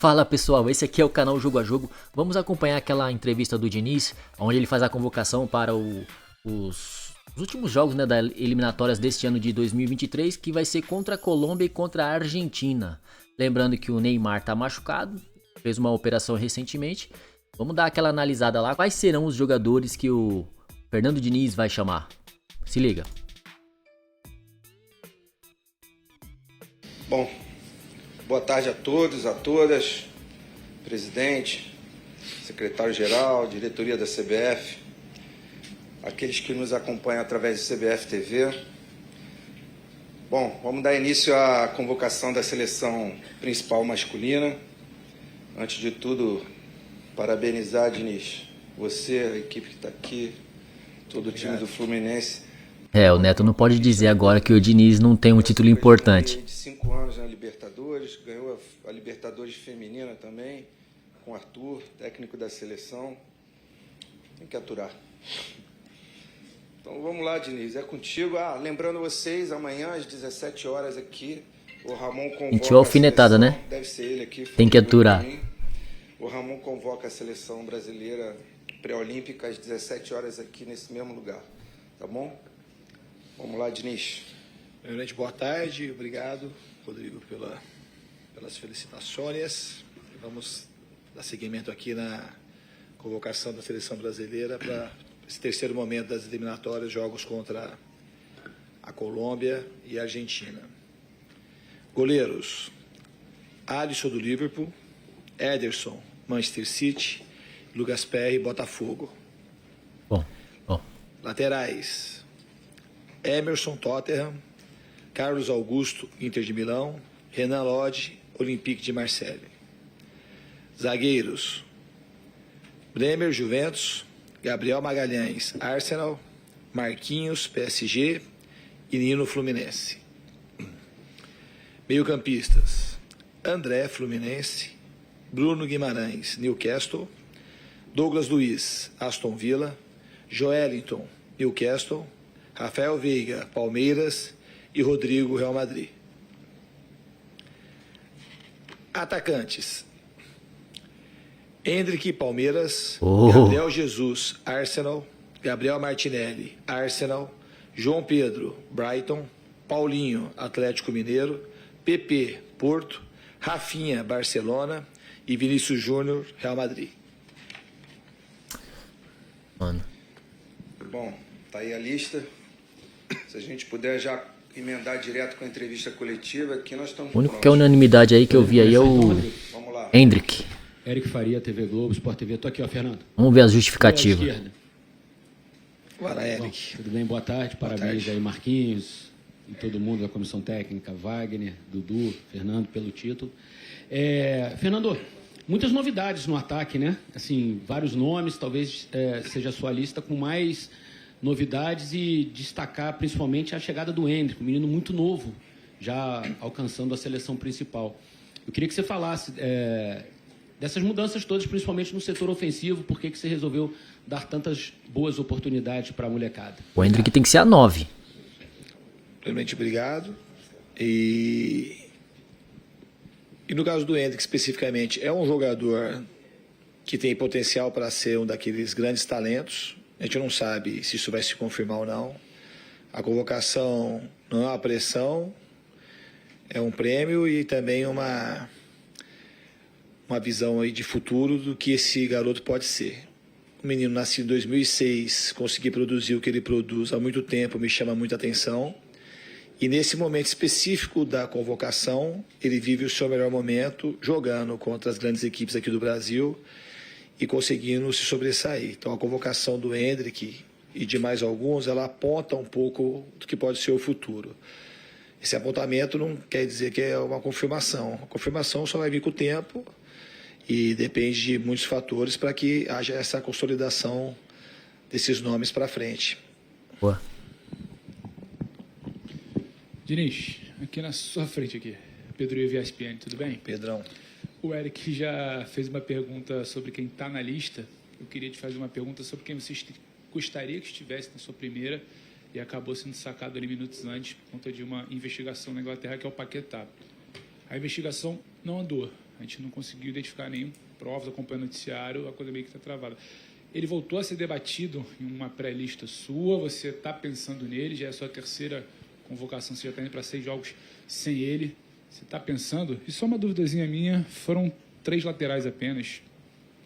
Fala pessoal, esse aqui é o canal Jogo a Jogo. Vamos acompanhar aquela entrevista do Diniz, onde ele faz a convocação para os últimos jogos, né, das eliminatórias deste ano de 2023, que vai ser contra a Colômbia e contra a Argentina. Lembrando que o Neymar tá machucado, fez uma operação recentemente. Vamos dar aquela analisada lá, quais serão os jogadores que o Fernando Diniz vai chamar. Se liga. Bom, boa tarde a todos, a todas, presidente, secretário-geral, diretoria da CBF, aqueles que nos acompanham através do CBF TV. Bom, vamos dar início à convocação da seleção principal masculina. Antes de tudo, parabenizar, Diniz, você, a equipe que está aqui, todo o time do Fluminense. O Neto não pode dizer agora que o Diniz não tem um título importante. De 5 anos na Libertadores, ganhou a Libertadores feminina também, com o Arthur, técnico da seleção. Tem que aturar. Então vamos lá, Diniz, é contigo. Lembrando vocês, amanhã às 17 horas aqui, o Ramon convoca Mentiu alfinetada, seleção, né? deve ser ele aqui. Tem que aturar. O Ramon convoca a seleção brasileira pré-olímpica às 17 horas aqui nesse mesmo lugar, tá bom? Vamos lá, Diniz. Primeiramente, boa tarde. Obrigado, Rodrigo, pelas felicitações. Vamos dar seguimento aqui na convocação da seleção brasileira para esse terceiro momento das eliminatórias, jogos contra a Colômbia e a Argentina. Goleiros: Alisson do Liverpool, Ederson, Manchester City, Lucas Perry, Botafogo. Bom. Laterais: Emerson, Tottenham, Carlos Augusto, Inter de Milão, Renan Lodge, Olympique de Marseille. Zagueiros: Bremer, Juventus, Gabriel Magalhães, Arsenal, Marquinhos, PSG e Nino, Fluminense. Meio-campistas: André, Fluminense, Bruno Guimarães, Newcastle, Douglas Luiz, Aston Villa, Joelinton, Newcastle, Rafael Veiga, Palmeiras e Rodrigo, Real Madrid. Atacantes: Endrick, Palmeiras, Gabriel Jesus, Arsenal, Gabriel Martinelli, Arsenal, João Pedro, Brighton, Paulinho, Atlético Mineiro, PP, Porto, Rafinha, Barcelona e Vinícius Júnior, Real Madrid. Mano. Bom, tá aí a lista. Se a gente puder já emendar direto com a entrevista coletiva, aqui nós estamos O único que é unanimidade aí que eu vi aí é o Vamos lá. Hendrick. Eric Faria, TV Globo, Sport TV. Tô aqui, ó, Fernando. Vamos ver as justificativas. Esquerda. Vai lá, Bom, Eric. tudo bem? Boa tarde. Parabéns tarde. aí, Marquinhos e todo mundo da comissão técnica, Wagner, Dudu, Fernando, pelo título. Fernando, muitas novidades no ataque, né? Assim, vários nomes, talvez seja a sua lista com mais novidades e destacar principalmente a chegada do Hendrick, um menino muito novo, já alcançando a seleção principal. Eu queria que você falasse dessas mudanças todas, principalmente no setor ofensivo, por que você resolveu dar tantas boas oportunidades para a molecada? O Hendrick tem que ser a 9. Primeiramente, obrigado. E no caso do Hendrick, especificamente, é um jogador que tem potencial para ser um daqueles grandes talentos. A gente não sabe se isso vai se confirmar ou não. A convocação não é uma pressão, é um prêmio e também uma visão aí de futuro do que esse garoto pode ser. Um menino nascido em 2006, conseguir produzir o que ele produz há muito tempo me chama muita atenção. E nesse momento específico da convocação, ele vive o seu melhor momento jogando contra as grandes equipes aqui do Brasil e conseguindo se sobressair. Então a convocação do Hendrick e de mais alguns, ela aponta um pouco do que pode ser o futuro. Esse apontamento não quer dizer que é uma confirmação. A confirmação só vai vir com o tempo e depende de muitos fatores para que haja essa consolidação desses nomes para frente. Boa. Diniz, aqui na sua frente aqui, Pedro Ivo ESPN, tudo bem? Pedrão. O Eric já fez uma pergunta sobre quem está na lista. Eu queria te fazer uma pergunta sobre quem você gostaria que estivesse na sua primeira e acabou sendo sacado ali minutos antes por conta de uma investigação na Inglaterra, que é o Paquetá. A investigação não andou. A gente não conseguiu identificar nenhum provas, acompanhando o noticiário, a coisa meio que está travada. Ele voltou a ser debatido em uma pré-lista sua, você está pensando nele, já é a sua terceira convocação, você já está indo para 6 jogos sem ele. Você está pensando? E só uma duvidazinha minha, foram 3 laterais apenas.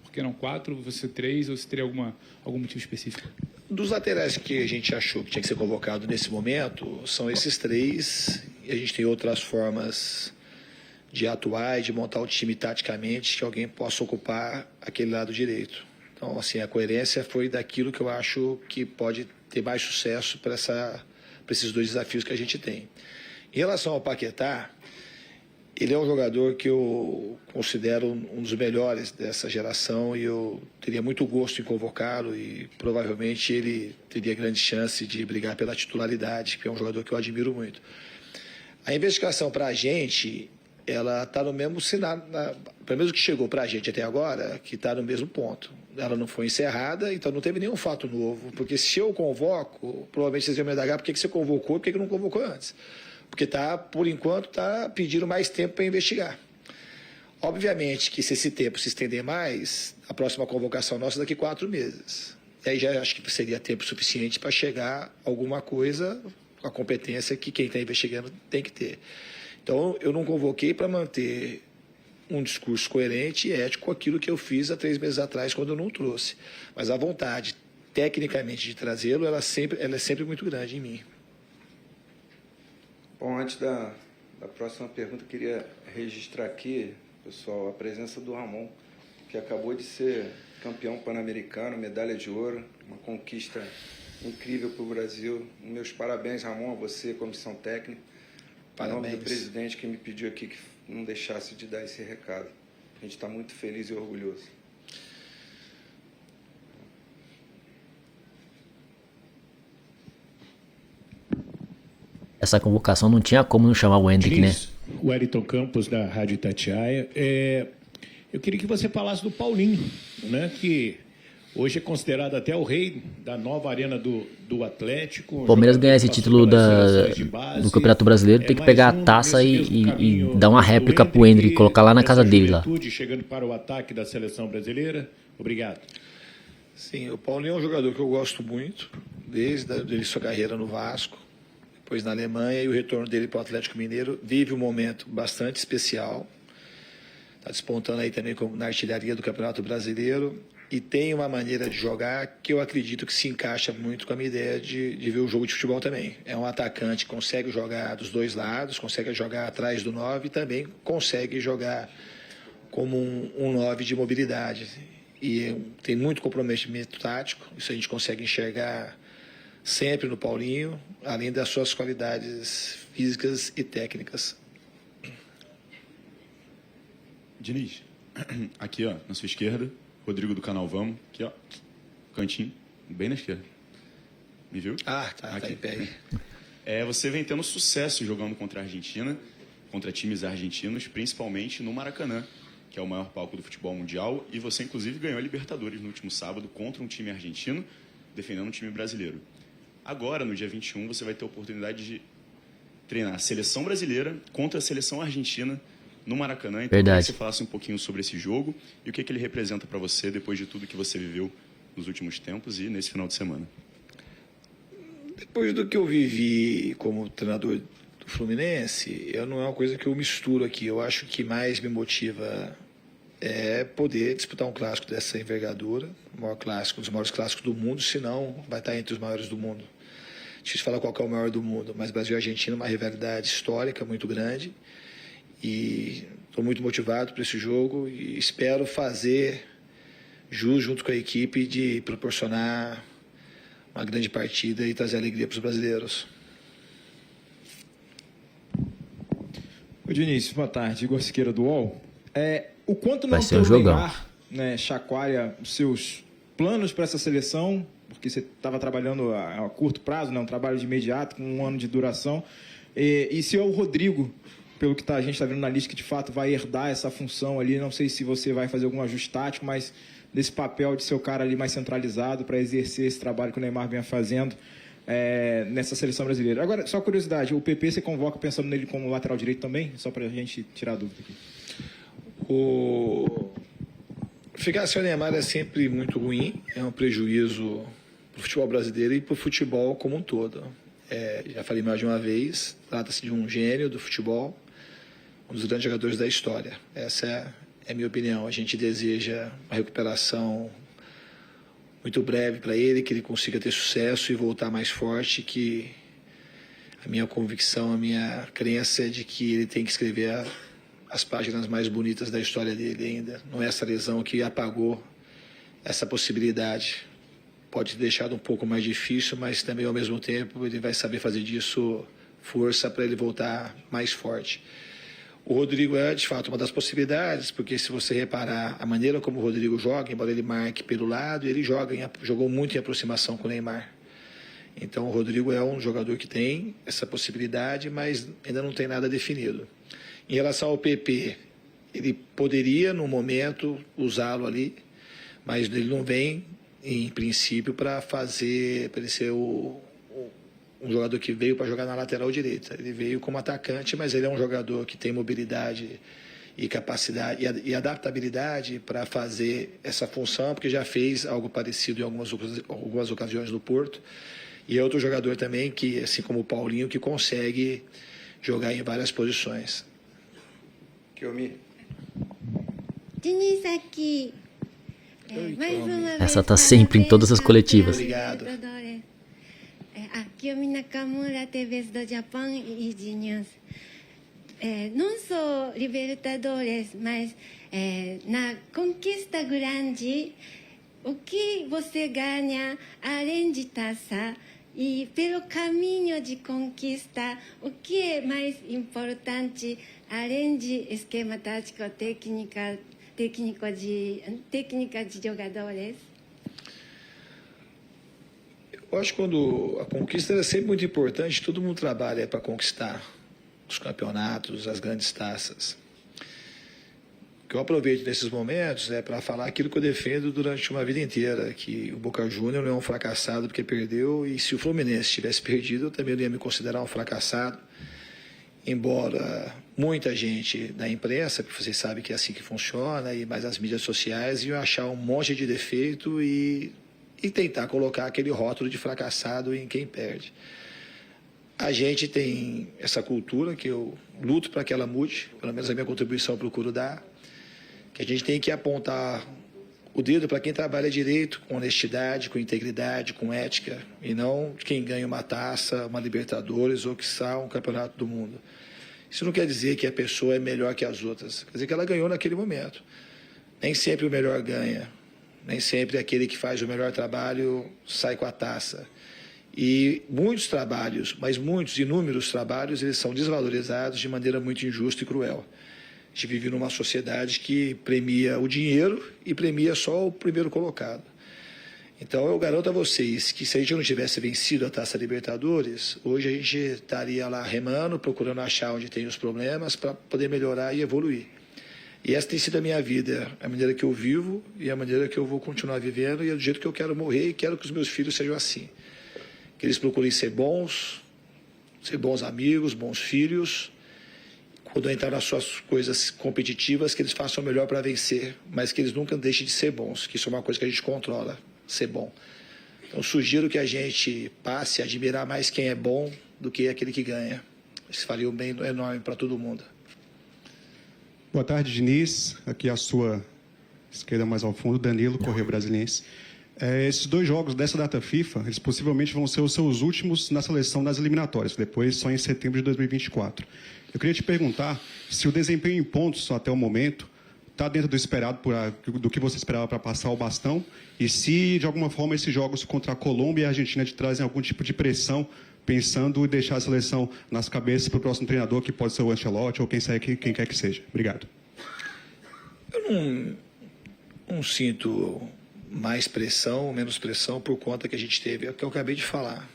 Por que não 4, você 3, ou se teria algum motivo específico? Dos laterais que a gente achou que tinha que ser convocado nesse momento, são esses 3, e a gente tem outras formas de atuar e de montar o time taticamente que alguém possa ocupar aquele lado direito. Então, assim, a coerência foi daquilo que eu acho que pode ter mais sucesso para esses 2 desafios que a gente tem. Em relação ao Paquetá, ele é um jogador que eu considero um dos melhores dessa geração e eu teria muito gosto em convocá-lo e provavelmente ele teria grande chance de brigar pela titularidade, que é um jogador que eu admiro muito. A investigação para a gente, ela está no mesmo cenário, pelo menos que chegou para a gente até agora, que está no mesmo ponto. Ela não foi encerrada, então não teve nenhum fato novo, porque se eu convoco, provavelmente vocês iam me indagar por que você convocou e por que não convocou antes. Porque por enquanto, está pedindo mais tempo para investigar. Obviamente que se esse tempo se estender mais, a próxima convocação nossa é daqui 4 meses. E aí já acho que seria tempo suficiente para chegar a alguma coisa com a competência que quem está investigando tem que ter. Então, eu não convoquei para manter um discurso coerente e ético com aquilo que eu fiz há 3 meses atrás, quando eu não trouxe. Mas a vontade, tecnicamente, de trazê-lo, ela é sempre muito grande em mim. Bom, antes da próxima pergunta, eu queria registrar aqui, pessoal, a presença do Ramon, que acabou de ser campeão pan-americano, medalha de ouro, uma conquista incrível para o Brasil. Meus parabéns, Ramon, a você, comissão técnica. Parabéns. Em nome do presidente que me pediu aqui que não deixasse de dar esse recado. A gente está muito feliz e orgulhoso. Essa convocação não tinha como não chamar o Hendrick, né? O Wellington Campos, da Rádio Itatiaia. Eu queria que você falasse do Paulinho, né, que hoje é considerado até o rei da nova arena do Atlético. O Palmeiras ganhar esse título do Campeonato Brasileiro tem que pegar a taça e dar uma réplica pro Hendrick, colocar lá na casa dele lá. Chegando para o ataque da seleção brasileira. Obrigado. Sim, o Paulinho é um jogador que eu gosto muito, desde sua carreira no Vasco, depois na Alemanha, e o retorno dele para o Atlético Mineiro. Vive um momento bastante especial. Está despontando aí também na artilharia do Campeonato Brasileiro. E tem uma maneira de jogar que eu acredito que se encaixa muito com a minha ideia de ver o jogo de futebol também. É um atacante que consegue jogar dos 2 lados, consegue jogar atrás do 9 e também consegue jogar como um 9 de mobilidade. E tem muito comprometimento tático, isso a gente consegue enxergar sempre no Paulinho, além das suas qualidades físicas e técnicas. Diniz, aqui ó, na sua esquerda, Rodrigo do canal Vamos, aqui ó, cantinho, bem na esquerda. Me viu? Ah, tá em pé aí. Você vem tendo sucesso jogando contra a Argentina, contra times argentinos, principalmente no Maracanã, que é o maior palco do futebol mundial, e você inclusive ganhou a Libertadores no último sábado contra um time argentino, defendendo um time brasileiro. Agora, no dia 21, você vai ter a oportunidade de treinar a seleção brasileira contra a seleção argentina no Maracanã. Então, eu queria que você falasse um pouquinho sobre esse jogo e o que ele representa para você depois de tudo que você viveu nos últimos tempos e nesse final de semana. Depois do que eu vivi como treinador do Fluminense, não é uma coisa que eu misturo aqui. Eu acho que mais me motiva é poder disputar um clássico dessa envergadura, o maior clássico, um dos maiores clássicos do mundo, se não vai estar entre os maiores do mundo. Difícil falar qual é o maior do mundo, mas Brasil e Argentina é uma rivalidade histórica muito grande e estou muito motivado para esse jogo e espero fazer jus junto com a equipe de proporcionar uma grande partida e trazer alegria para os brasileiros. Oi, Diniz, boa tarde. Igor Siqueira do UOL. O quanto não ter o Neymar, né, chacoalha os seus planos para essa seleção, porque você estava trabalhando a curto prazo, né, um trabalho de imediato, com 1 ano de duração, e se é o Rodrigo, pelo que a gente está vendo na lista, que de fato vai herdar essa função ali, não sei se você vai fazer algum ajuste tático, mas desse papel de ser o cara ali mais centralizado para exercer esse trabalho que o Neymar vem fazendo nessa seleção brasileira. Agora, só curiosidade, o PP você convoca pensando nele como lateral direito também? Só para a gente tirar a dúvida aqui. Ficar sem o Neymar é sempre muito ruim, é um prejuízo para o futebol brasileiro e para o futebol como um todo. Já falei mais de uma vez, trata-se de um gênio do futebol, um dos grandes jogadores da história. Essa é a minha opinião. A gente deseja uma recuperação muito breve para ele, que ele consiga ter sucesso e voltar mais forte, que a minha convicção, a minha crença é de que ele tem que escrever as páginas mais bonitas da história dele ainda. Não é essa lesão que apagou essa possibilidade. Pode ter deixado um pouco mais difícil, mas também ao mesmo tempo ele vai saber fazer disso força para ele voltar mais forte. O Rodrigo é de fato uma das possibilidades, porque se você reparar a maneira como o Rodrigo joga, embora ele marque pelo lado, ele jogou muito em aproximação com o Neymar. Então o Rodrigo é um jogador que tem essa possibilidade, mas ainda não tem nada definido. Em relação ao PP, ele poderia, no momento, usá-lo ali, mas ele não vem, em princípio, para ele ser um jogador que veio para jogar na lateral direita. Ele veio como atacante, mas ele é um jogador que tem mobilidade e capacidade e adaptabilidade para fazer essa função, porque já fez algo parecido em algumas ocasiões no Porto. E é outro jogador também que, assim como o Paulinho, que consegue jogar em várias posições. Essa tá sempre em todas as coletivas. Obrigado. Kiyomi Nakamura, TV do Japão e de News. Não só Libertadores, mas na conquista grande, o que você ganha além de taça e pelo caminho de conquista, o que é mais importante além de esquema tático, técnica de jogadores? Eu acho que quando a conquista é sempre muito importante, todo mundo trabalha para conquistar os campeonatos, as grandes taças. O que eu aproveito nesses momentos é para falar aquilo que eu defendo durante uma vida inteira, que o Boca Juniors não é um fracassado porque perdeu, e se o Fluminense tivesse perdido, eu também não ia me considerar um fracassado, embora muita gente da imprensa, porque vocês sabem que é assim que funciona, e mais as mídias sociais, iam achar um monte de defeito e tentar colocar aquele rótulo de fracassado em quem perde. A gente tem essa cultura que eu luto para que ela mude, pelo menos a minha contribuição eu procuro dar, que a gente tem que apontar o dedo para quem trabalha direito, com honestidade, com integridade, com ética, e não quem ganha uma taça, uma Libertadores ou, quiçá, um campeonato do mundo. Isso não quer dizer que a pessoa é melhor que as outras, quer dizer que ela ganhou naquele momento. Nem sempre o melhor ganha. Nem sempre aquele que faz o melhor trabalho sai com a taça. E muitos trabalhos, mas muitos, inúmeros trabalhos, eles são desvalorizados de maneira muito injusta e cruel. A gente vive numa sociedade que premia o dinheiro e premia só o primeiro colocado. Então eu garanto a vocês que se a gente não tivesse vencido a Taça Libertadores, hoje a gente estaria lá remando, procurando achar onde tem os problemas para poder melhorar e evoluir. E essa tem sido a minha vida, a maneira que eu vivo e a maneira que eu vou continuar vivendo e é do jeito que eu quero morrer e quero que os meus filhos sejam assim. Que eles procurem ser bons amigos, bons filhos. Quando entrar nas suas coisas competitivas, que eles façam o melhor para vencer, mas que eles nunca deixem de ser bons, que isso é uma coisa que a gente controla, ser bom. Então sugiro que a gente passe a admirar mais quem é bom do que aquele que ganha. Isso faria um bem enorme para todo mundo. Boa tarde, Diniz. Aqui à sua esquerda mais ao fundo, Danilo, Correio Brasiliense. Esses dois jogos dessa data FIFA, eles possivelmente vão ser os seus últimos na seleção das eliminatórias, depois só em setembro de 2024. Eu queria te perguntar se o desempenho em pontos até o momento está dentro do esperado, do que você esperava para passar o bastão, e se de alguma forma esses jogos contra a Colômbia e a Argentina te trazem algum tipo de pressão, pensando em deixar a seleção nas cabeças para o próximo treinador, que pode ser o Ancelotti ou quem quer que seja. Obrigado. Eu não sinto mais pressão ou menos pressão por conta que a gente teve. É o que eu acabei de falar.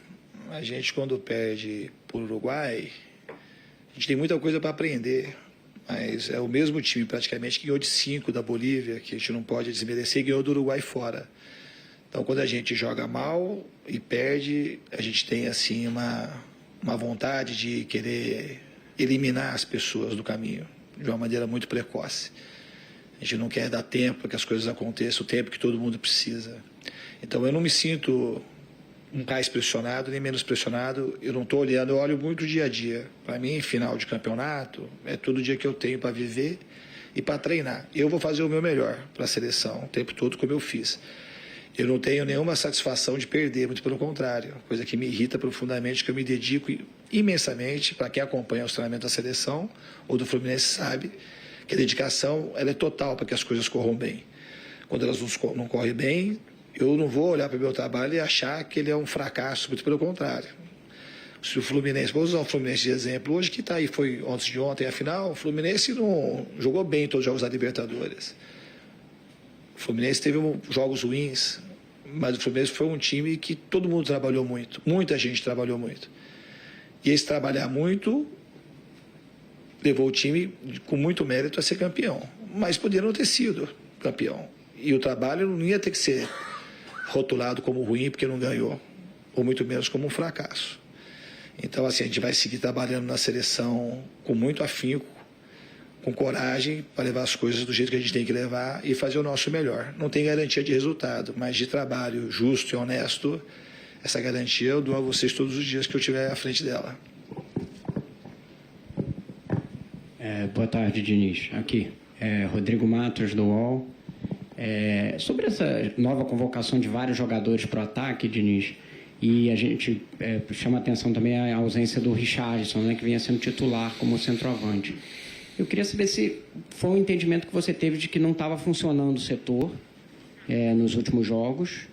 A gente, quando perde para o Uruguai, a gente tem muita coisa para aprender. Mas é o mesmo time praticamente que ganhou de 5 da Bolívia, que a gente não pode desmerecer, e ganhou do Uruguai fora. Então, quando a gente joga mal e perde, a gente tem assim uma vontade de querer eliminar as pessoas do caminho de uma maneira muito precoce. A gente não quer dar tempo para que as coisas aconteçam, o tempo que todo mundo precisa. Então eu não me sinto mais pressionado, nem menos pressionado. Eu não estou olhando, eu olho muito dia a dia. Para mim, final de campeonato, é todo dia que eu tenho para viver e para treinar. Eu vou fazer o meu melhor para a seleção, o tempo todo como eu fiz. Eu não tenho nenhuma satisfação de perder, muito pelo contrário. Coisa que me irrita profundamente, que eu me dedico imensamente. Para quem acompanha os treinamentos da seleção ou do Fluminense sabe que a dedicação ela é total para que as coisas corram bem. Quando elas não correm bem, eu não vou olhar para o meu trabalho e achar que ele é um fracasso, muito pelo contrário. Se o Fluminense, vou usar o Fluminense de exemplo, hoje que está aí, foi antes de ontem, afinal, o Fluminense não jogou bem todos os jogos da Libertadores. O Fluminense teve jogos ruins, mas o Fluminense foi um time que todo mundo trabalhou muito, muita gente trabalhou muito. E esse trabalhar muito levou o time com muito mérito a ser campeão, mas poderia não ter sido campeão. E o trabalho não ia ter que ser rotulado como ruim porque não ganhou, ou muito menos como um fracasso. Então, assim, a gente vai seguir trabalhando na seleção com muito afinco, com coragem, para levar as coisas do jeito que a gente tem que levar e fazer o nosso melhor. Não tem garantia de resultado, mas de trabalho justo e honesto, essa garantia eu dou a vocês todos os dias que eu estiver à frente dela. Boa tarde, Diniz. Aqui, Rodrigo Matos, do UOL. Sobre essa nova convocação de vários jogadores para o ataque, Diniz, e a gente chama a atenção também a ausência do Richarlison, né, que vinha sendo titular como centroavante. Eu queria saber se foi um entendimento que você teve de que não estava funcionando o setor nos últimos jogos,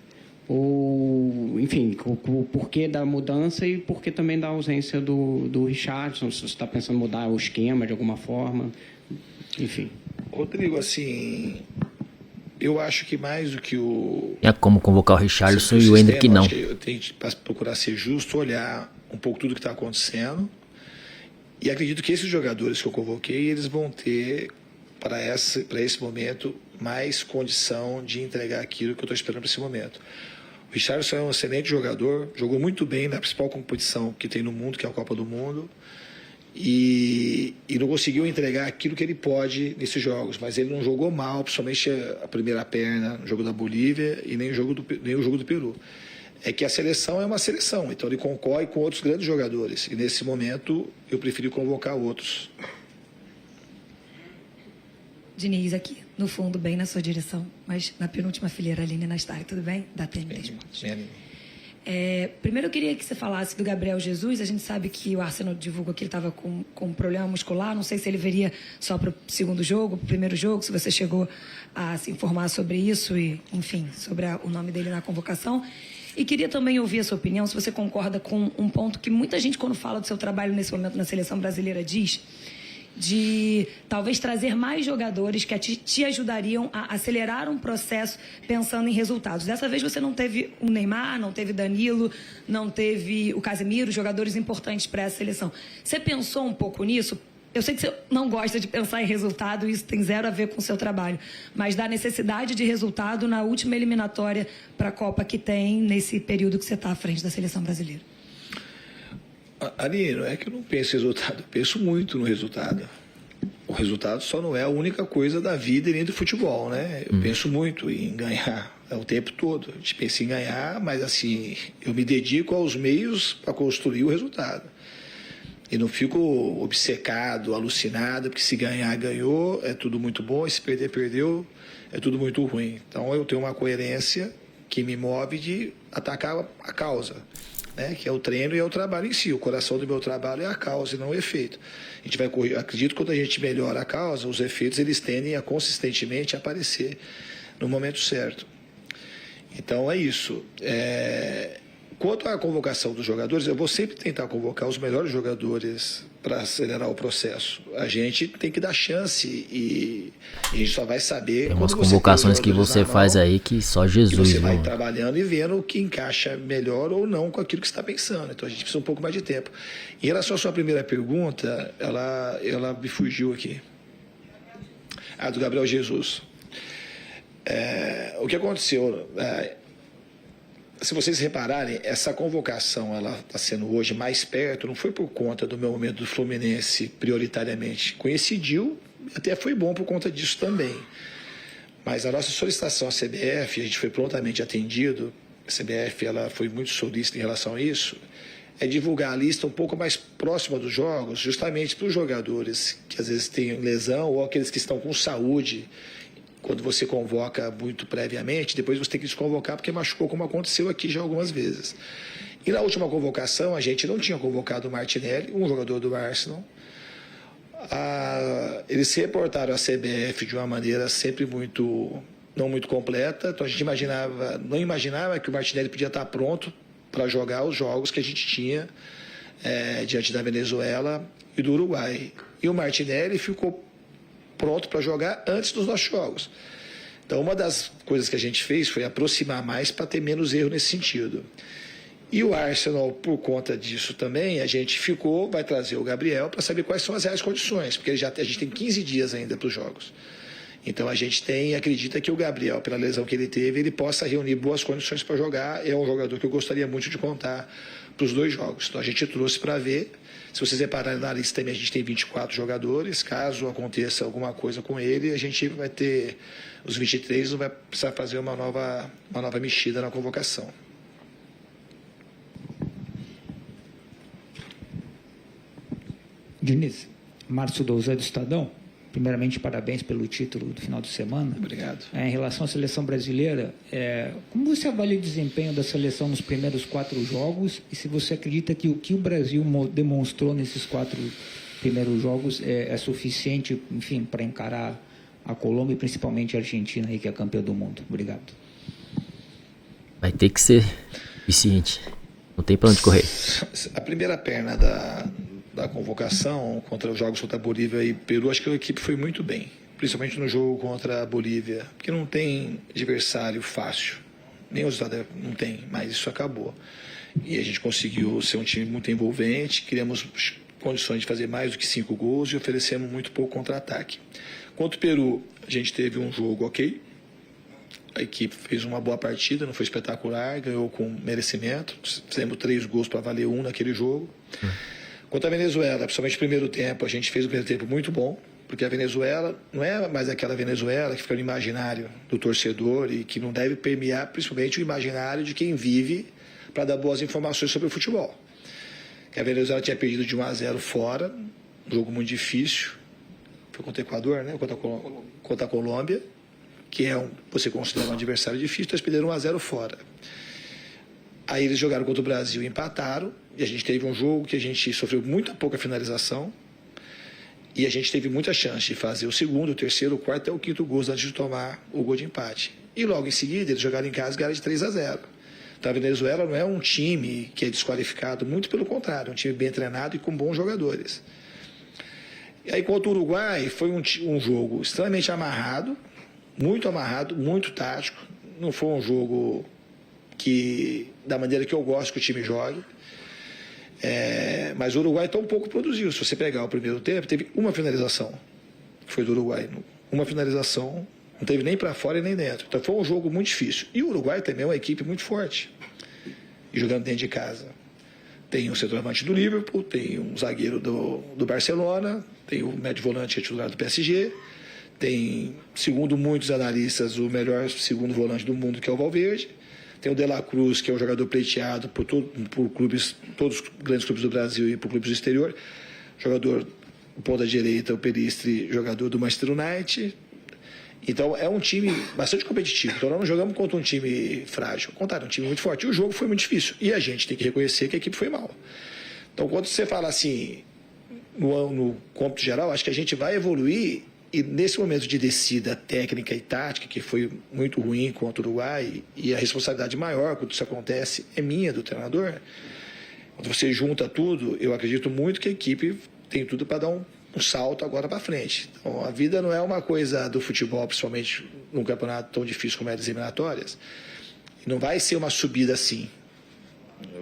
ou, enfim, o porquê da mudança e porquê também da ausência do Richarlison, se você está pensando em mudar o esquema de alguma forma, enfim. Rodrigo, assim, eu acho que mais do que o... É como convocar o Richarlison e o Endrick não. Acho que eu tenho que procurar ser justo, olhar um pouco tudo que está acontecendo. E acredito que esses jogadores que eu convoquei, eles vão ter, para esse momento, mais condição de entregar aquilo que eu estou esperando para esse momento. O Richarlison é um excelente jogador, jogou muito bem na principal competição que tem no mundo, que é a Copa do Mundo, e não conseguiu entregar aquilo que ele pode nesses jogos, mas ele não jogou mal, principalmente a primeira perna no jogo da Bolívia e nem o jogo do Peru. É que a seleção é uma seleção, então ele concorre com outros grandes jogadores. E nesse momento eu preferi convocar outros. Diniz, aqui no fundo, bem na sua direção, mas na penúltima fileira, Aline Nastari, tudo bem? Da TNT. Primeiro eu queria que você falasse do Gabriel Jesus. A gente sabe que o Arsenal divulgou que ele estava com um problema muscular. Não sei se ele viria só para o segundo jogo, para o primeiro jogo, se você chegou a se informar sobre isso e, enfim, sobre o nome dele na convocação. E queria também ouvir a sua opinião, se você concorda com um ponto que muita gente, quando fala do seu trabalho nesse momento na seleção brasileira, diz, de talvez trazer mais jogadores que te ajudariam a acelerar um processo pensando em resultados. Dessa vez você não teve o Neymar, não teve Danilo, não teve o Casemiro, jogadores importantes para essa seleção. Você pensou um pouco nisso? Eu sei que você não gosta de pensar em resultado, isso tem zero a ver com o seu trabalho, mas da necessidade de resultado na última eliminatória para a Copa que tem nesse período que você está à frente da seleção brasileira. Ali, não é que eu não penso em resultado, eu penso muito no resultado. O resultado só não é a única coisa da vida e nem do futebol, né? Eu penso muito em ganhar o tempo todo. A gente pensa em ganhar, mas assim, eu me dedico aos meios para construir o resultado. E não fico obcecado, alucinado, porque se ganhar, ganhou, é tudo muito bom, e se perder, perdeu, é tudo muito ruim. Então eu tenho uma coerência que me move de atacar a causa, né? Que é o treino e é o trabalho em si. O coração do meu trabalho é a causa e não o efeito. A gente vai correr. Acredito que quando a gente melhora a causa, os efeitos eles tendem a consistentemente aparecer no momento certo. Então é isso. Quanto à convocação dos jogadores, eu vou sempre tentar convocar os melhores jogadores para acelerar o processo. A gente tem que dar chance e a gente só vai saber... Tem umas convocações que você faz aí que só Jesus... Você vai trabalhando e vendo o que encaixa melhor ou não com aquilo que você está pensando. Então a gente precisa um pouco mais de tempo. Em relação à sua primeira pergunta, ela me fugiu aqui. Do Gabriel Jesus. O que aconteceu... Se vocês repararem, essa convocação ela está sendo hoje mais perto, não foi por conta do meu momento do Fluminense prioritariamente. Coincidiu, até foi bom por conta disso também. Mas a nossa solicitação à CBF, a gente foi prontamente atendido, a CBF ela foi muito solícita em relação a isso, é divulgar a lista um pouco mais próxima dos jogos, justamente para os jogadores que às vezes têm lesão ou aqueles que estão com saúde. Quando você convoca muito previamente, depois você tem que desconvocar porque machucou, como aconteceu aqui já algumas vezes. E na última convocação, a gente não tinha convocado o Martinelli, um jogador do Arsenal. Eles se reportaram à CBF de uma maneira sempre não muito completa, então a gente não imaginava que o Martinelli podia estar pronto para jogar os jogos que a gente tinha diante da Venezuela e do Uruguai. E o Martinelli ficou pronto para jogar antes dos nossos jogos. Então, uma das coisas que a gente fez foi aproximar mais para ter menos erro nesse sentido. E o Arsenal, por conta disso também, a gente vai trazer o Gabriel para saber quais são as reais condições, porque a gente tem 15 dias ainda para os jogos. Então a gente acredita que o Gabriel, pela lesão que ele teve, ele possa reunir boas condições para jogar. É um jogador que eu gostaria muito de contar para os 2 jogos. Então a gente trouxe para ver. Se vocês repararem na lista também, a gente tem 24 jogadores. Caso aconteça alguma coisa com ele, a gente vai ter os 23, não vai precisar fazer uma nova mexida na convocação. Diniz, Márcio Douzé do Estadão. Primeiramente, parabéns pelo título do final de semana. Obrigado. Em relação à seleção brasileira, como você avalia o desempenho da seleção nos primeiros 4 jogos e se você acredita que o que o Brasil demonstrou nesses 4 primeiros jogos é suficiente, enfim, para encarar a Colômbia e principalmente a Argentina, aí, que é campeã do mundo? Obrigado. Vai ter que ser eficiente. Não tem para onde correr. A primeira perna da convocação contra os jogos contra a Bolívia e Peru, acho que a equipe foi muito bem, principalmente no jogo contra a Bolívia, porque não tem adversário fácil, nem os Estados não tem, mas isso acabou. E a gente conseguiu ser um time muito envolvente, criamos condições de fazer mais do que 5 gols e oferecemos muito pouco contra-ataque. Contra o Peru, a gente teve um jogo ok, a equipe fez uma boa partida, não foi espetacular, ganhou com merecimento, fizemos 3 gols para valer 1 naquele jogo. Quanto à Venezuela, principalmente no primeiro tempo, a gente fez um primeiro tempo muito bom, porque a Venezuela não é mais aquela Venezuela que fica no imaginário do torcedor e que não deve permear principalmente o imaginário de quem vive para dar boas informações sobre o futebol. Que a Venezuela tinha perdido de 1-0 fora, um jogo muito difícil, foi contra o Equador, né? Contra a Colômbia, que você considera um adversário difícil, então eles perderam 1-0 fora. Aí eles jogaram contra o Brasil e empataram, e a gente teve um jogo que a gente sofreu muito pouca finalização, e a gente teve muita chance de fazer o segundo, o terceiro, o quarto e o quinto gols antes de tomar o gol de empate. E logo em seguida eles jogaram em casa e ganharam de 3-0. Então a Venezuela não é um time que é desqualificado, muito pelo contrário, é um time bem treinado e com bons jogadores. E aí contra o Uruguai foi um jogo extremamente amarrado, muito tático, não foi um jogo da maneira que eu gosto que o time jogue. Mas o Uruguai tão pouco produziu. Se você pegar o primeiro tempo, teve uma finalização, que foi do Uruguai. Uma finalização, não teve nem para fora e nem dentro. Então foi um jogo muito difícil. E o Uruguai também é uma equipe muito forte, e jogando dentro de casa. Tem um centroavante do Liverpool, tem um zagueiro do Barcelona, tem o médio volante que é titular do PSG, tem, segundo muitos analistas, o melhor segundo volante do mundo, que é o Valverde. Tem o De La Cruz, que é um jogador pleiteado por clubes, todos os grandes clubes do Brasil e por clubes do exterior. Jogador do ponta direita, o Peristri, jogador do Manchester United. Então é um time bastante competitivo. Então nós não jogamos contra um time frágil. Ao contrário, um time muito forte. E o jogo foi muito difícil. E a gente tem que reconhecer que a equipe foi mal. Então quando você fala assim, no cômputo geral, acho que a gente vai evoluir. E nesse momento de descida técnica e tática, que foi muito ruim contra o Uruguai, e a responsabilidade maior quando isso acontece é minha, do treinador, quando você junta tudo, eu acredito muito que a equipe tem tudo para dar um salto agora para frente. Então, a vida não é uma coisa do futebol, principalmente num campeonato tão difícil como é as eliminatórias. Não vai ser uma subida assim.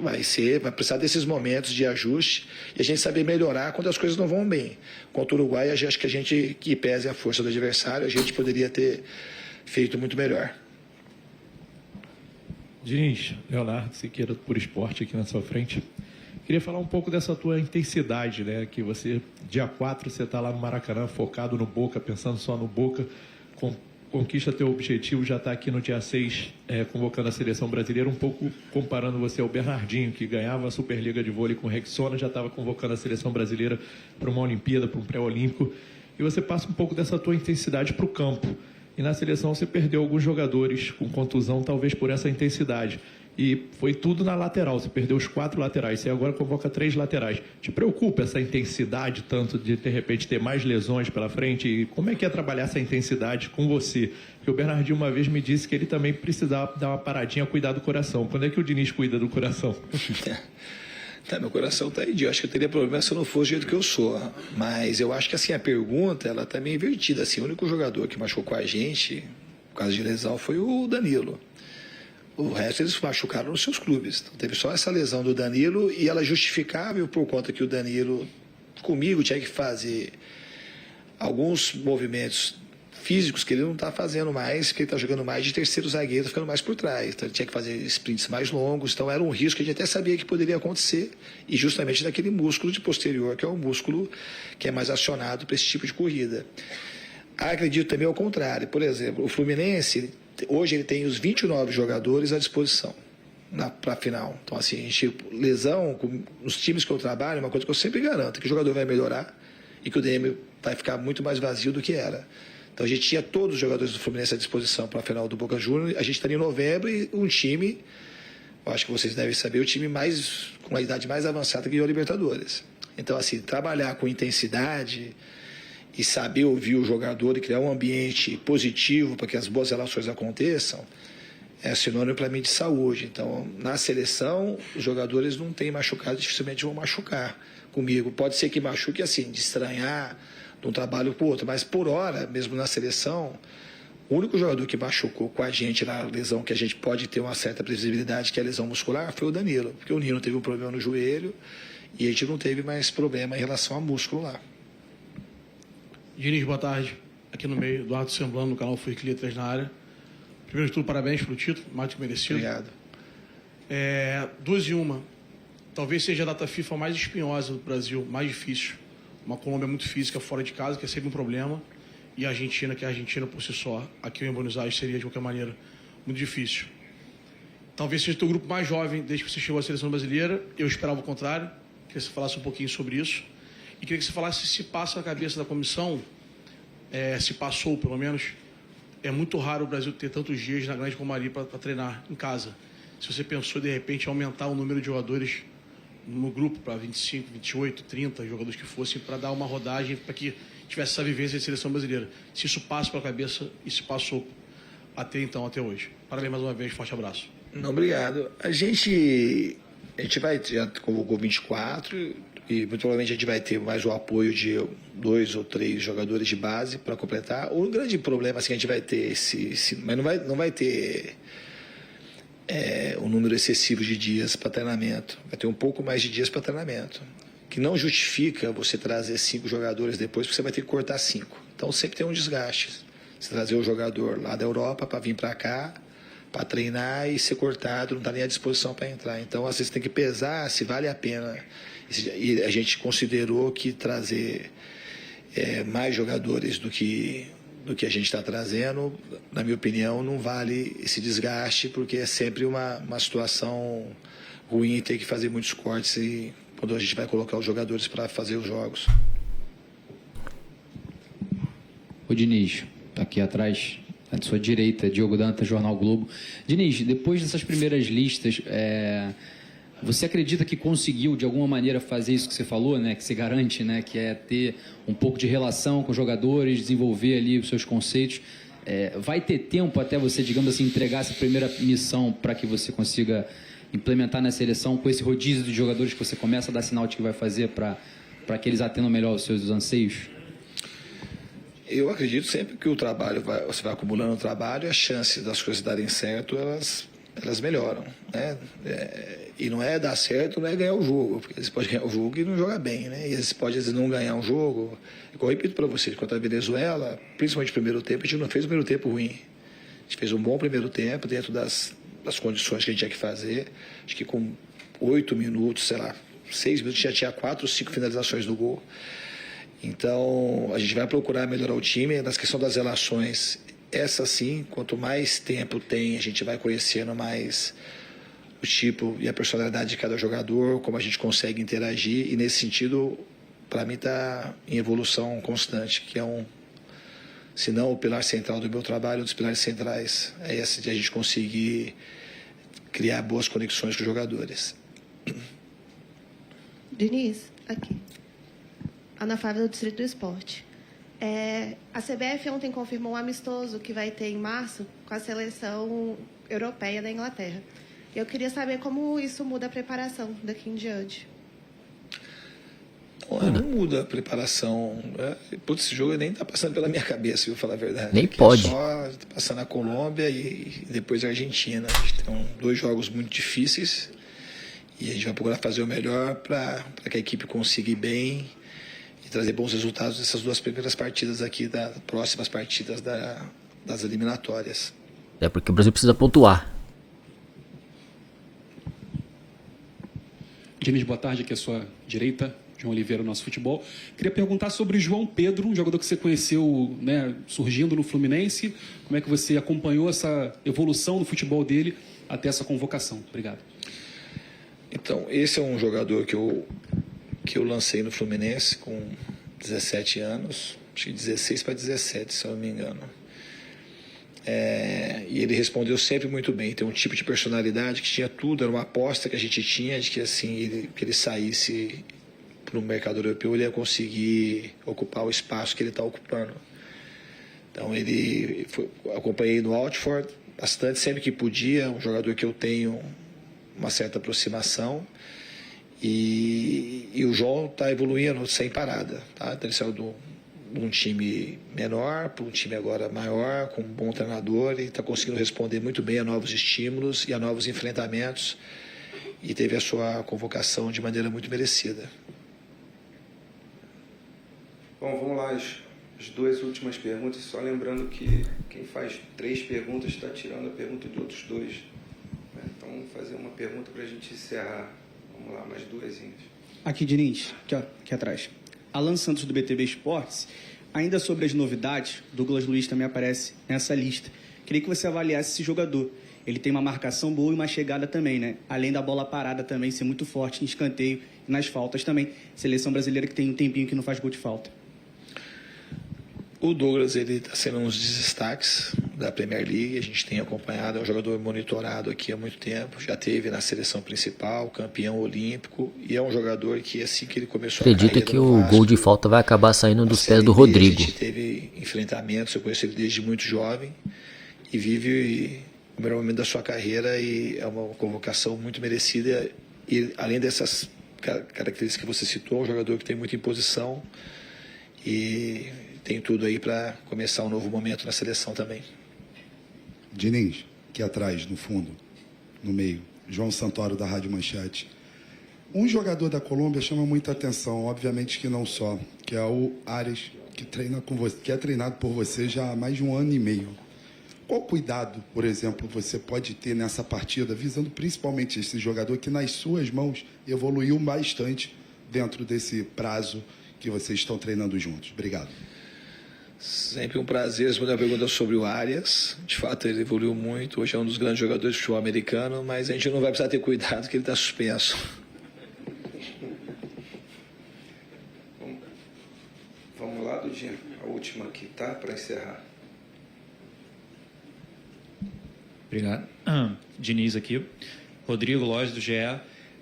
Vai precisar desses momentos de ajuste e a gente saber melhorar quando as coisas não vão bem. Contra o Uruguai, acho que a gente, que pese a força do adversário, a gente poderia ter feito muito melhor. Diniz, Leonardo Siqueira, por Esporte, aqui na sua frente. Queria falar um pouco dessa tua intensidade, né? Que você, dia 4, você está lá no Maracanã, focado no Boca, pensando só no Boca, com conquista teu objetivo, já está aqui no dia 6, convocando a seleção brasileira, um pouco comparando você ao Bernardinho, que ganhava a Superliga de vôlei com o Rexona, já estava convocando a seleção brasileira para uma Olimpíada, para um pré-olímpico, e você passa um pouco dessa tua intensidade para o campo. E na seleção você perdeu alguns jogadores com contusão, talvez por essa intensidade. E foi tudo na lateral, você perdeu os 4 laterais, você agora convoca 3 laterais. Te preocupa essa intensidade tanto de repente ter mais lesões pela frente? E como é que é trabalhar essa intensidade com você? Porque o Bernardinho uma vez me disse que ele também precisava dar uma paradinha, cuidar do coração. Quando é que o Diniz cuida do coração? Meu coração está aí. Eu acho que eu teria problema se eu não fosse do jeito que eu sou. Mas eu acho que assim, a pergunta ela está meio invertida. Assim, o único jogador que machucou a gente, por causa de lesão, foi o Danilo. O resto eles machucaram nos seus clubes. Então, teve só essa lesão do Danilo e ela é justificável por conta que o Danilo, comigo, tinha que fazer alguns movimentos físicos que ele não está fazendo mais, porque ele está jogando mais de terceiro zagueiro, ficando mais por trás. Então ele tinha que fazer sprints mais longos, então era um risco que a gente até sabia que poderia acontecer, e justamente daquele músculo de posterior, que é o músculo que é mais acionado para esse tipo de corrida. Acredito também ao contrário. Por exemplo, o Fluminense, hoje ele tem os 29 jogadores à disposição para a final. Então, assim, a gente, lesão, nos times que eu trabalho, é uma coisa que eu sempre garanto, que o jogador vai melhorar e que o DM vai ficar muito mais vazio do que era. Então, a gente tinha todos os jogadores do Fluminense à disposição para a final do Boca Juniors. A gente estaria em novembro e um time, eu acho que vocês devem saber, o time com a idade mais avançada que ganhou a Libertadores. Então, assim, trabalhar com intensidade e saber ouvir o jogador e criar um ambiente positivo para que as boas relações aconteçam, é sinônimo para mim de saúde. Então, na seleção, os jogadores não têm machucado, dificilmente vão machucar comigo. Pode ser que machuque assim, de estranhar de um trabalho para o outro, mas por hora, mesmo na seleção, o único jogador que machucou com a gente na lesão que a gente pode ter uma certa previsibilidade, que é a lesão muscular, foi o Danilo, porque o Nino teve um problema no joelho e a gente não teve mais problema em relação a músculo lá. Diniz, boa tarde. Aqui no meio, Eduardo Semblano, no canal Fui Clia 3 na área. Primeiro de tudo, parabéns pelo título, mais do que merecido. Obrigado. 2 e 1. Talvez seja a data FIFA mais espinhosa do Brasil, mais difícil. Uma Colômbia muito física fora de casa, que é sempre um problema. E a Argentina, que é a Argentina por si só, aqui em Buenos Aires, seria de qualquer maneira muito difícil. Talvez seja o teu grupo mais jovem desde que você chegou à seleção brasileira. Eu esperava o contrário. Queria que você falasse um pouquinho sobre isso. E queria que você falasse se passa na cabeça da comissão, se passou pelo menos, é muito raro o Brasil ter tantos dias na Grande Comari para treinar em casa. Se você pensou, de repente, aumentar o número de jogadores no grupo para 25, 28, 30 jogadores que fossem, para dar uma rodagem, para que tivesse essa vivência de seleção brasileira. Se isso passa pela cabeça e se passou até então, até hoje. Parabéns mais uma vez, forte abraço. Não, obrigado. A gente já convocou 24 e muito provavelmente a gente vai ter mais o apoio de 2 ou 3 jogadores de base para completar. O grande problema assim, a gente vai ter mas não vai ter um número excessivo de dias para treinamento. Vai ter um pouco mais de dias para treinamento, que não justifica você trazer 5 jogadores depois, porque você vai ter que cortar 5. Então sempre tem um desgaste. Você trazer o jogador lá da Europa para vir para cá, para treinar e ser cortado, não está nem à disposição para entrar. Então, às vezes tem que pesar se vale a pena. E a gente considerou que trazer mais jogadores do que a gente está trazendo, na minha opinião, não vale esse desgaste, porque é sempre uma situação ruim ter que fazer muitos cortes quando a gente vai colocar os jogadores para fazer os jogos. O Diniz, está aqui atrás, à sua direita, Diogo Dantas, Jornal Globo. Diniz, depois dessas primeiras listas, você acredita que conseguiu, de alguma maneira, fazer isso que você falou, né, que você garante, né, que é ter um pouco de relação com os jogadores, desenvolver ali os seus conceitos? Vai ter tempo até você, digamos assim, entregar essa primeira missão para que você consiga implementar na seleção com esse rodízio de jogadores que você começa a dar sinal de que vai fazer para que eles atendam melhor os seus anseios? Eu acredito sempre que o trabalho, você vai acumulando o trabalho e as chances das coisas darem certo, elas melhoram, né? E não é dar certo, não é ganhar o jogo, porque eles podem ganhar o jogo e não jogar bem, né? E eles podem, às vezes, não ganhar um jogo. Eu repito para vocês, contra a Venezuela, principalmente no primeiro tempo, a gente não fez um primeiro tempo ruim. A gente fez um bom primeiro tempo dentro das condições que a gente tinha que fazer. Acho que com 8 minutos, sei lá, 6 minutos, já tinha 4 ou 5 finalizações do gol. Então, a gente vai procurar melhorar o time. Na questão das relações, essa sim, quanto mais tempo tem, a gente vai conhecendo mais o tipo e a personalidade de cada jogador, como a gente consegue interagir, e nesse sentido, para mim está em evolução constante, que é se não o pilar central do meu trabalho, um dos pilares centrais é esse de a gente conseguir criar boas conexões com os jogadores. Diniz, aqui. Ana Flávia, do Distrito do Esporte. A CBF ontem confirmou um amistoso que vai ter em março com a seleção europeia da Inglaterra. Eu queria saber como isso muda a preparação daqui em diante. Não muda a preparação. Putz, esse jogo nem está passando pela minha cabeça, vou falar a verdade. Nem pode. Só tá passando a Colômbia e depois a Argentina. A gente tem 2 jogos muito difíceis e a gente vai procurar fazer o melhor para que a equipe consiga ir bem e trazer bons resultados nessas 2 primeiras partidas aqui, das próximas partidas das eliminatórias. É porque o Brasil precisa pontuar. Diniz, boa tarde, aqui à sua direita. João Oliveira, nosso futebol. Queria perguntar sobre o João Pedro, um jogador que você conheceu, né, surgindo no Fluminense. Como é que você acompanhou essa evolução do futebol dele até essa convocação? Obrigado. Então, esse é um jogador que eu lancei no Fluminense com 17 anos, acho que 16 para 17, se eu não me engano. E ele respondeu sempre muito bem. Tem um tipo de personalidade que tinha tudo, era uma aposta que a gente tinha de que assim que ele saísse para o mercado europeu, ele ia conseguir ocupar o espaço que ele está ocupando. Então acompanhei no Watford bastante, sempre que podia, um jogador que eu tenho uma certa aproximação, e o João está evoluindo sem parada, tá? Então ele saiu de um time menor para um time agora maior, com um bom treinador, e está conseguindo responder muito bem a novos estímulos e a novos enfrentamentos, e teve a sua convocação de maneira muito merecida. Bom, vamos lá, as 2 últimas perguntas, só lembrando que quem faz 3 perguntas está tirando a pergunta de outros 2. Então, vamos fazer uma pergunta para a gente encerrar. Vamos lá, mais 2. Aqui, Diniz, aqui atrás. Alan Santos, do BTB Esportes. Ainda sobre as novidades, Douglas Luiz também aparece nessa lista. Queria que você avaliasse esse jogador. Ele tem uma marcação boa e uma chegada também, né? Além da bola parada também ser muito forte em escanteio e nas faltas também. Seleção brasileira que tem um tempinho que não faz gol de falta. O Douglas, ele está sendo um dos destaques da Premier League, a gente tem acompanhado, é um jogador monitorado aqui há muito tempo, já teve na seleção principal, campeão olímpico, e é um jogador que assim que ele começou a Acredita que o gol de falta vai acabar saindo dos pés do Rodrigo. A gente teve enfrentamentos, eu conheço ele desde muito jovem, e vive o melhor momento da sua carreira, e é uma convocação muito merecida, e além dessas características que você citou, é um jogador que tem muita imposição, e tem tudo aí para começar um novo momento na seleção também. Diniz, aqui atrás, no fundo, no meio, João Santoro, da Rádio Manchete. Um jogador da Colômbia chama muita atenção, obviamente que não só, que é o Arias, que treina com você, que é treinado por você já há mais de 1 ano e meio. Qual cuidado, por exemplo, você pode ter nessa partida, visando principalmente esse jogador que nas suas mãos evoluiu bastante dentro desse prazo que vocês estão treinando juntos? Obrigado. Sempre um prazer responder a pergunta sobre o Arias. De fato, ele evoluiu muito. Hoje é um dos grandes jogadores de futebol americano, mas a gente não vai precisar ter cuidado que ele está suspenso. Vamos lá, Dudinha. A última aqui, tá? Para encerrar. Obrigado. Diniz aqui. Rodrigo Lóis, do GE.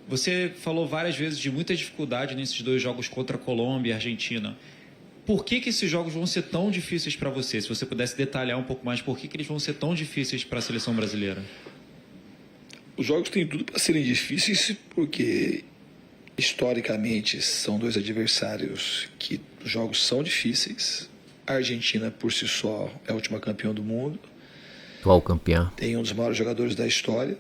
Você falou várias vezes de muita dificuldade nesses 2 jogos contra a Colômbia e a Argentina. Por que esses jogos vão ser tão difíceis para você? Se você pudesse detalhar um pouco mais, por que eles vão ser tão difíceis para a seleção brasileira? Os jogos têm tudo para serem difíceis, porque historicamente são 2 adversários que os jogos são difíceis. A Argentina, por si só, é a última campeã do mundo. Atual campeã. Tem um dos maiores jogadores da história.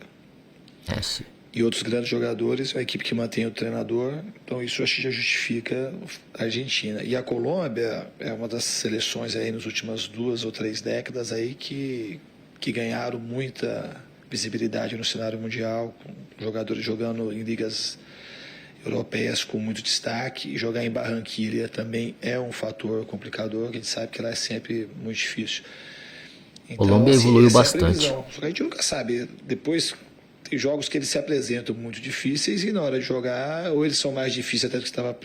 Sim. E outros grandes jogadores, a equipe que mantém o treinador. Então isso acho que já justifica a Argentina. E a Colômbia é uma das seleções aí nas últimas 2 ou 3 décadas aí que ganharam muita visibilidade no cenário mundial, com jogadores jogando em ligas europeias com muito destaque, e jogar em Barranquilla também é um fator complicador, que a gente sabe que lá é sempre muito difícil. Então, Colômbia evoluiu essa é a bastante. previsão. Só que a gente nunca sabe. Depois tem jogos que eles se apresentam muito difíceis e na hora de jogar, ou eles são mais difíceis até do que estava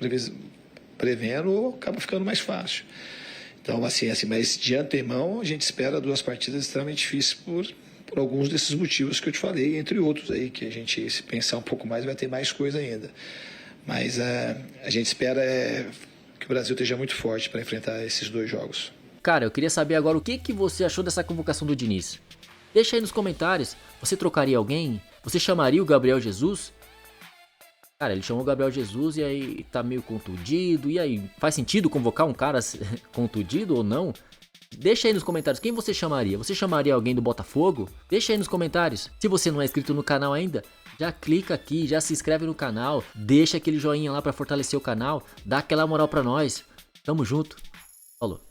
prevendo, ou acaba ficando mais fácil. Então, assim, mas de antemão a gente espera 2 partidas extremamente difíceis por alguns desses motivos que eu te falei, entre outros aí, que a gente, se pensar um pouco mais, vai ter mais coisa ainda. Mas a gente espera que o Brasil esteja muito forte para enfrentar esses 2 jogos. Cara, eu queria saber agora o que você achou dessa convocação do Diniz. Deixa aí nos comentários. Você trocaria alguém? Você chamaria o Gabriel Jesus? Cara, ele chamou o Gabriel Jesus e aí tá meio contundido. E aí, faz sentido convocar um cara contundido ou não? Deixa aí nos comentários quem você chamaria. Você chamaria alguém do Botafogo? Deixa aí nos comentários. Se você não é inscrito no canal ainda, já clica aqui, já se inscreve no canal. Deixa aquele joinha lá pra fortalecer o canal. Dá aquela moral pra nós. Tamo junto. Falou.